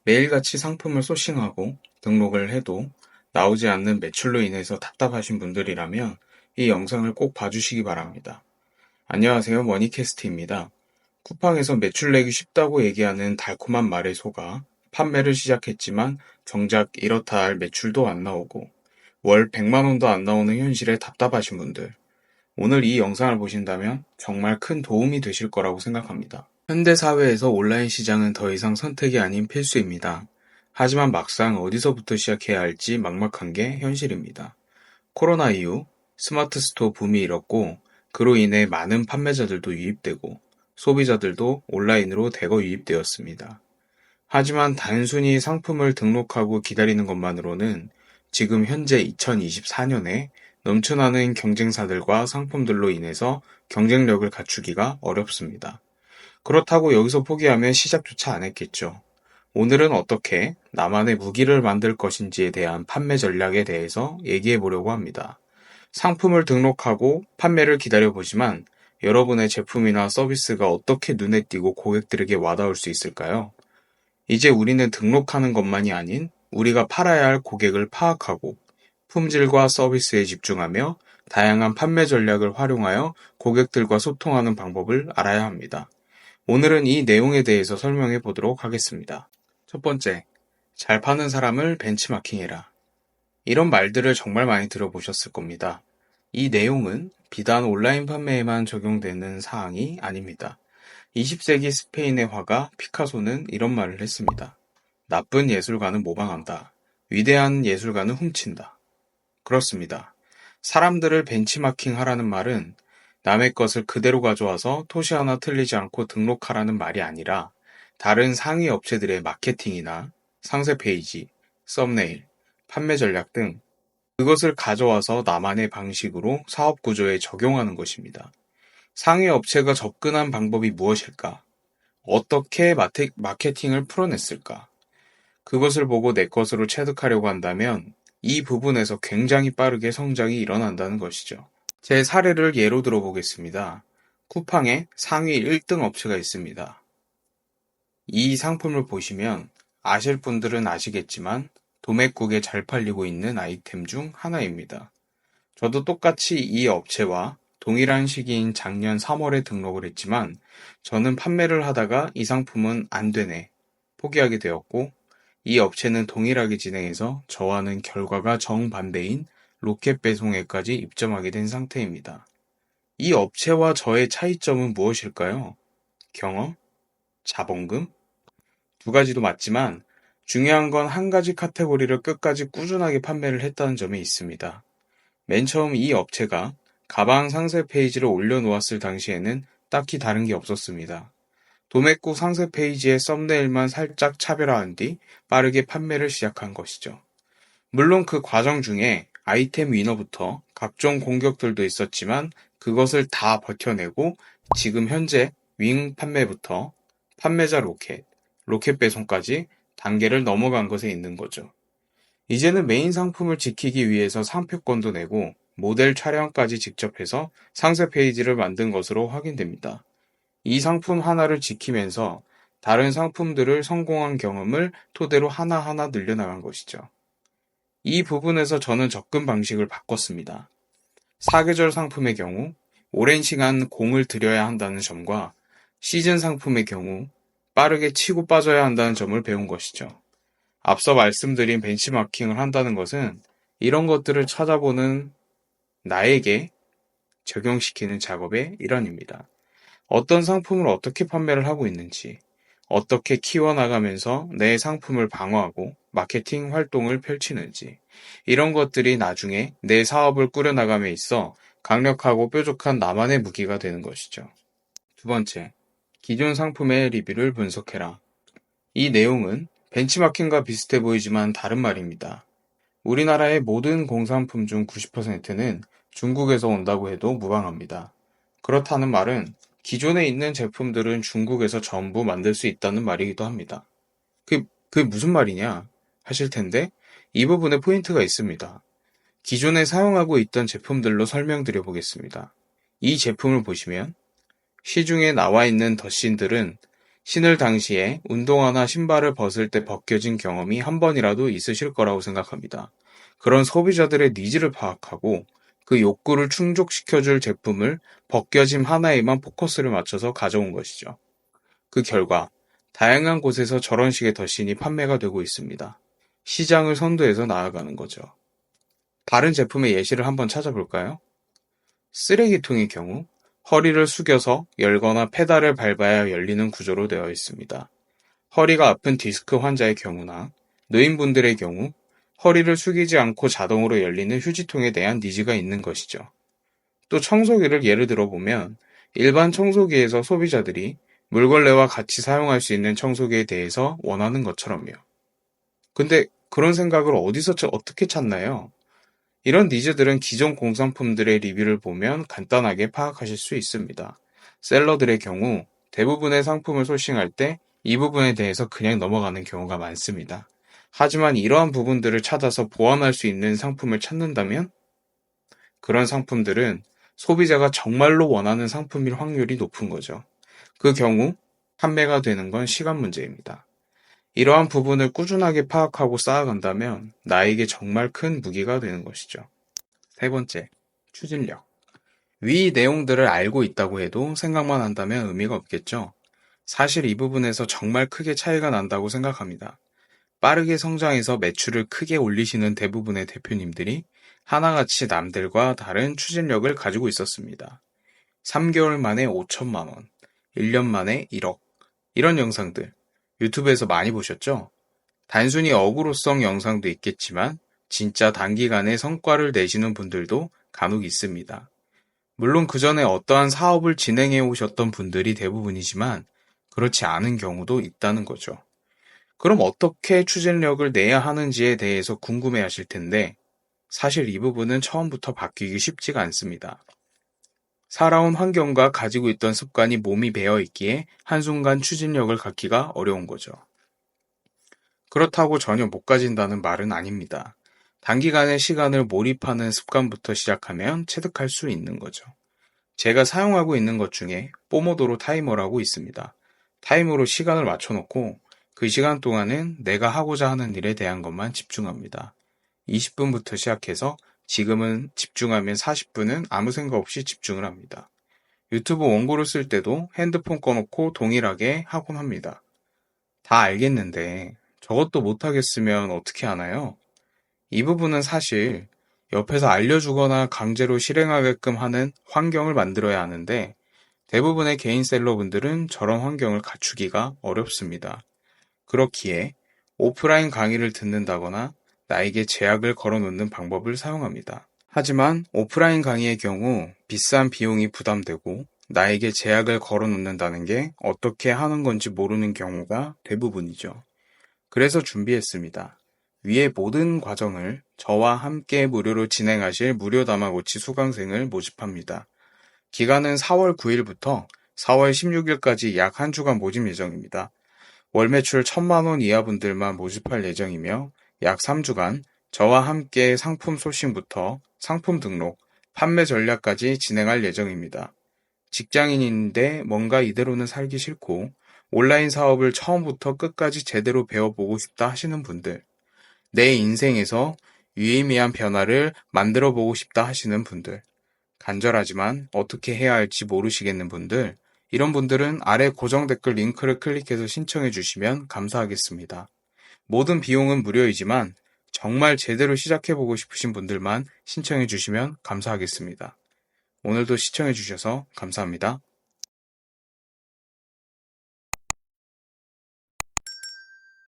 매일같이 상품을 소싱하고 등록을 해도 나오지 않는 매출로 인해서 답답하신 분들이라면 이 영상을 꼭 봐주시기 바랍니다. 안녕하세요, 머니캐스트입니다. 쿠팡에서 매출 내기 쉽다고 얘기하는 달콤한 말에 속아 판매를 시작했지만 정작 이렇다 할 매출도 안 나오고 월 100만 원도 안 나오는 현실에 답답하신 분들, 오늘 이 영상을 보신다면 정말 큰 도움이 되실 거라고 생각합니다. 현대 사회에서 온라인 시장은 더 이상 선택이 아닌 필수입니다. 하지만 막상 어디서부터 시작해야 할지 막막한 게 현실입니다. 코로나 이후 스마트 스토어 붐이 일었고, 그로 인해 많은 판매자들도 유입되고 소비자들도 온라인으로 대거 유입되었습니다. 하지만 단순히 상품을 등록하고 기다리는 것만으로는 지금 현재 2024년에 넘쳐나는 경쟁사들과 상품들로 인해서 경쟁력을 갖추기가 어렵습니다. 그렇다고 여기서 포기하면 시작조차 안 했겠죠. 오늘은 어떻게 나만의 무기를 만들 것인지에 대한 판매 전략에 대해서 얘기해 보려고 합니다. 상품을 등록하고 판매를 기다려보지만 여러분의 제품이나 서비스가 어떻게 눈에 띄고 고객들에게 와닿을 수 있을까요? 이제 우리는 등록하는 것만이 아닌 우리가 팔아야 할 고객을 파악하고 품질과 서비스에 집중하며 다양한 판매 전략을 활용하여 고객들과 소통하는 방법을 알아야 합니다. 오늘은 이 내용에 대해서 설명해 보도록 하겠습니다. 첫 번째, 잘 파는 사람을 벤치마킹해라. 이런 말들을 정말 많이 들어보셨을 겁니다. 이 내용은 비단 온라인 판매에만 적용되는 사항이 아닙니다. 20세기 스페인의 화가 피카소는 이런 말을 했습니다. 나쁜 예술가는 모방한다. 위대한 예술가는 훔친다. 그렇습니다. 사람들을 벤치마킹 하라는 말은 남의 것을 그대로 가져와서 토시 하나 틀리지 않고 등록하라는 말이 아니라 다른 상위 업체들의 마케팅이나 상세 페이지, 썸네일, 판매 전략 등 그것을 가져와서 나만의 방식으로 사업 구조에 적용하는 것입니다. 상위 업체가 접근한 방법이 무엇일까? 어떻게 마케팅을 풀어냈을까? 그것을 보고 내 것으로 체득하려고 한다면 이 부분에서 굉장히 빠르게 성장이 일어난다는 것이죠. 제 사례를 예로 들어보겠습니다. 쿠팡에 상위 1등 업체가 있습니다. 이 상품을 보시면 아실 분들은 아시겠지만 도매국에 잘 팔리고 있는 아이템 중 하나입니다. 저도 똑같이 이 업체와 동일한 시기인 작년 3월에 등록을 했지만 저는 판매를 하다가 이 상품은 안 되네 포기하게 되었고, 이 업체는 동일하게 진행해서 저와는 결과가 정반대인 로켓 배송에까지 입점하게 된 상태입니다. 이 업체와 저의 차이점은 무엇일까요? 경험? 자본금? 두 가지도 맞지만 중요한 건 한 가지 카테고리를 끝까지 꾸준하게 판매를 했다는 점에 있습니다. 맨 처음 이 업체가 가방 상세 페이지를 올려놓았을 당시에는 딱히 다른 게 없었습니다. 도매국 상세 페이지의 썸네일만 살짝 차별화한 뒤 빠르게 판매를 시작한 것이죠. 물론 그 과정 중에 아이템 위너부터 각종 공격들도 있었지만 그것을 다 버텨내고 지금 현재 윙 판매부터 판매자 로켓, 로켓 배송까지 단계를 넘어간 것에 있는 거죠. 이제는 메인 상품을 지키기 위해서 상표권도 내고 모델 촬영까지 직접 해서 상세 페이지를 만든 것으로 확인됩니다. 이 상품 하나를 지키면서 다른 상품들을 성공한 경험을 토대로 하나하나 늘려나간 것이죠. 이 부분에서 저는 접근 방식을 바꿨습니다. 사계절 상품의 경우 오랜 시간 공을 들여야 한다는 점과 시즌 상품의 경우 빠르게 치고 빠져야 한다는 점을 배운 것이죠. 앞서 말씀드린 벤치마킹을 한다는 것은 이런 것들을 찾아보는 나에게 적용시키는 작업의 일환입니다. 어떤 상품을 어떻게 판매를 하고 있는지, 어떻게 키워나가면서 내 상품을 방어하고 마케팅 활동을 펼치는지, 이런 것들이 나중에 내 사업을 꾸려나감에 있어 강력하고 뾰족한 나만의 무기가 되는 것이죠. 두 번째, 기존 상품의 리뷰를 분석해라. 이 내용은 벤치마킹과 비슷해 보이지만 다른 말입니다. 우리나라의 모든 공산품 중 90%는 중국에서 온다고 해도 무방합니다. 그렇다는 말은 기존에 있는 제품들은 중국에서 전부 만들 수 있다는 말이기도 합니다. 그게 무슨 말이냐 하실 텐데 이 부분에 포인트가 있습니다. 기존에 사용하고 있던 제품들로 설명드려 보겠습니다. 이 제품을 보시면 시중에 나와 있는 덧신들은 신을 당시에 운동화나 신발을 벗을 때 벗겨진 경험이 한 번이라도 있으실 거라고 생각합니다. 그런 소비자들의 니즈를 파악하고 그 욕구를 충족시켜줄 제품을 벗겨짐 하나에만 포커스를 맞춰서 가져온 것이죠. 그 결과 다양한 곳에서 저런 식의 덧신이 판매가 되고 있습니다. 시장을 선도해서 나아가는 거죠. 다른 제품의 예시를 한번 찾아볼까요? 쓰레기통의 경우 허리를 숙여서 열거나 페달을 밟아야 열리는 구조로 되어 있습니다. 허리가 아픈 디스크 환자의 경우나 노인분들의 경우 허리를 숙이지 않고 자동으로 열리는 휴지통에 대한 니즈가 있는 것이죠. 또 청소기를 예를 들어보면 일반 청소기에서 소비자들이 물걸레와 같이 사용할 수 있는 청소기에 대해서 원하는 것처럼요. 근데 그런 생각을 어디서 어떻게 찾나요? 이런 니즈들은 기존 공산품들의 리뷰를 보면 간단하게 파악하실 수 있습니다. 셀러들의 경우 대부분의 상품을 소싱할 때 이 부분에 대해서 그냥 넘어가는 경우가 많습니다. 하지만 이러한 부분들을 찾아서 보완할 수 있는 상품을 찾는다면 그런 상품들은 소비자가 정말로 원하는 상품일 확률이 높은 거죠. 그 경우 판매가 되는 건 시간 문제입니다. 이러한 부분을 꾸준하게 파악하고 쌓아간다면 나에게 정말 큰 무기가 되는 것이죠. 세 번째, 추진력. 위 내용들을 알고 있다고 해도 생각만 한다면 의미가 없겠죠. 사실 이 부분에서 정말 크게 차이가 난다고 생각합니다. 빠르게 성장해서 매출을 크게 올리시는 대부분의 대표님들이 하나같이 남들과 다른 추진력을 가지고 있었습니다. 3개월 만에 5천만 원, 1년 만에 1억. 이런 영상들 유튜브에서 많이 보셨죠? 단순히 어그로성 영상도 있겠지만 진짜 단기간에 성과를 내시는 분들도 간혹 있습니다. 물론 그 전에 어떠한 사업을 진행해 오셨던 분들이 대부분이지만 그렇지 않은 경우도 있다는 거죠. 그럼 어떻게 추진력을 내야 하는지에 대해서 궁금해 하실 텐데 사실 이 부분은 처음부터 바뀌기 쉽지가 않습니다. 살아온 환경과 가지고 있던 습관이 몸이 배어 있기에 한순간 추진력을 갖기가 어려운 거죠. 그렇다고 전혀 못 가진다는 말은 아닙니다. 단기간에 시간을 몰입하는 습관부터 시작하면 체득할 수 있는 거죠. 제가 사용하고 있는 것 중에 포모도로 타이머라고 있습니다. 타이머로 시간을 맞춰놓고 그 시간 동안은 내가 하고자 하는 일에 대한 것만 집중합니다. 20분부터 시작해서 지금은 집중하면 40분은 아무 생각 없이 집중을 합니다. 유튜브 원고를 쓸 때도 핸드폰 꺼놓고 동일하게 하곤 합니다. 다 알겠는데 저것도 못하겠으면 어떻게 하나요? 이 부분은 사실 옆에서 알려주거나 강제로 실행하게끔 하는 환경을 만들어야 하는데 대부분의 개인 셀러분들은 저런 환경을 갖추기가 어렵습니다. 그렇기에 오프라인 강의를 듣는다거나 나에게 제약을 걸어놓는 방법을 사용합니다. 하지만 오프라인 강의의 경우 비싼 비용이 부담되고 나에게 제약을 걸어놓는다는 게 어떻게 하는 건지 모르는 경우가 대부분이죠. 그래서 준비했습니다. 위의 모든 과정을 저와 함께 무료로 진행하실 무료 다마고치 수강생을 모집합니다. 기간은 4월 9일부터 4월 16일까지 약 한 주간 모집 예정입니다. 월 매출 1,000만 원 이하 분들만 모집할 예정이며 약 3주간 저와 함께 상품 소싱부터 상품 등록, 판매 전략까지 진행할 예정입니다. 직장인인데 뭔가 이대로는 살기 싫고 온라인 사업을 처음부터 끝까지 제대로 배워보고 싶다 하시는 분들, 내 인생에서 유의미한 변화를 만들어 보고 싶다 하시는 분들, 간절하지만 어떻게 해야 할지 모르시겠는 분들, 이런 분들은 아래 고정 댓글 링크를 클릭해서 신청해 주시면 감사하겠습니다. 모든 비용은 무료이지만 정말 제대로 시작해 보고 싶으신 분들만 신청해 주시면 감사하겠습니다. 오늘도 시청해 주셔서 감사합니다.